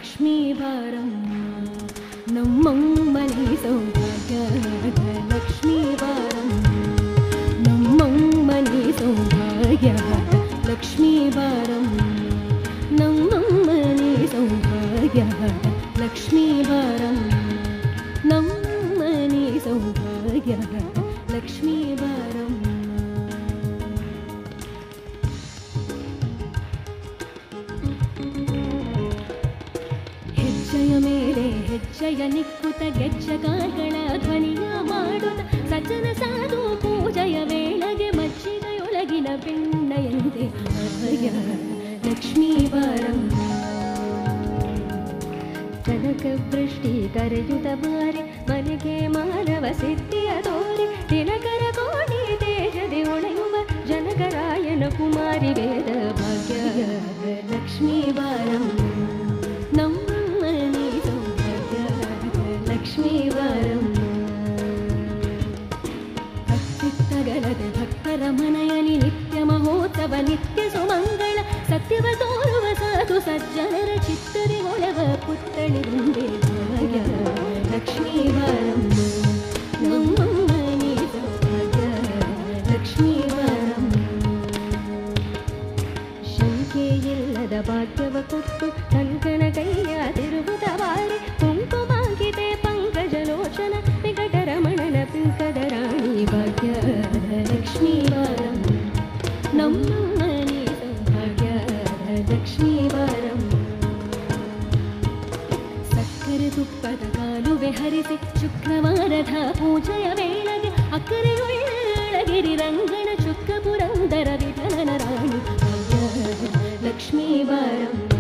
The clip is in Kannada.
ಲಕ್ಷ್ಮೀ ಬಾರಮ್ಮ ನಮ್ಮಮ್ಮನಿ ಸೌಭಾಗ್ಯದ ಲಕ್ಷ್ಮೀ ಬಾರಮ್ಮ ನಮ್ಮಮ್ಮನಿ ಸೌಭಾಗ್ಯದ ಲಕ್ಷ್ಮೀ ಬಾರಮ್ಮ ನಮ್ಮಮ್ಮನಿ ಸೌಭಾಗ್ಯದ ಲಕ್ಷ್ಮೀ ಬಾರಮ್ಮ ನಮ್ಮಮ್ಮನಿ ಸೌಭಾಗ್ಯದ ಲಕ್ಷ್ಮೀ ಬಾರಮ್ಮ. ಹೆಜ್ಜೆಯ ಮೇಲೆ ಹೆಜ್ಜೆಯ ನಿಕ್ಕುತ ಗೆಜ್ಜೆಗಾಗಳ ಧ್ವನಿಯ ಮಾಡುತ್ತ ಸಜ್ಜನ ಸಾಧು ಪೂಜೆಯ ವೇಳೆಗೆ ಮಜ್ಜಿಗೆಯೊಳಗಿನ ಬೆಣ್ಣೆಯಂತೆ ಲಕ್ಷ್ಮೀ ಬಾರಮ್ಮ. ಕನಕ ವೃಷ್ಟಿ ಕರೆಯುತ ಬಾರಿ ಮನೆಗೆ ಮಾನವ ಸಿದ್ಧಿಯ ತೋರಿ ದಿನಕರ ಕೋಟಿ ತೇಜದಿ ಉಳೆಯುವ ಜನಕರಾಯಣ ಕುಮಾರಿ ವೇದ ಭಾಗ್ಯ ಲಕ್ಷ್ಮೀ ಬಾರಮ್ಮ ನಮ್ಮನಿ ಸೌಭಾಗ್ಯ ಲಕ್ಷ್ಮೀ ಬಾರಮ್ಮ. ಭಕ್ತಿತ್ತಗಲದೆ ಭಕ್ತರ ಮನೆಯಲ್ಲಿ ನಿತ್ಯ ಮಹೋತ್ಸವ ನಿತ್ಯ ಸುಮಂಗಳ ಸತ್ಯವ ತೋರುವ ಸಾಧು ಸಜ್ಜನರ ಚಿತ್ತರಿ ಹೊಳೆವ ಪುತ್ತಳಿ ಮುಂದೆ ಭಾಗ್ಯ ಲಕ್ಷ್ಮೀ ಬಾರಮ್ಮ ನಮ್ಮನಿ ಸೌಭಾಗ್ಯ ಲಕ್ಷ್ಮೀ ಬಾರಮ್ಮ. ಶಂಕೆ ಇಲ್ಲದ ಭಾಗ್ಯವ ಕೊಟ್ಟು ಕಂಕಣ ಕೈಯ ತಿರುಗುತ್ತ ಬಾರಿ ಕುಂಕುಮಾಂಕಿತೆ ಪಂಕಜ ಲೋಚನ ವಿಕಟರಮಣನ ಪಿಂಕದ ರಾಣಿ ಭಾಗ್ಯ ಲಕ್ಷ್ಮೀ ಬಾರಮ್ಮ ನಮ್ಮನಿ ಸೌಭಾಗ್ಯ ಲಕ್ಷ್ಮೀ ಬಾರಮ್ಮ. ಸಕ್ಕರೆ ತುಪ್ಪದ ಕಾಲುವೆ ಹರಿಸಿ ಶುಕ್ರವಾರದ ಪೂಜೆಯ ವೇಳೆಗೆ ಅಕ್ಕರೆಯೊಳಗಿರಿ ರಂಗನ ಚುಕ್ಕ ಪುರಂದರ ವಿಠಲನ ರಾಣಿ ಭಾಗ್ಯ ಲಕ್ಷ್ಮೀ ಬಾರಮ್ಮ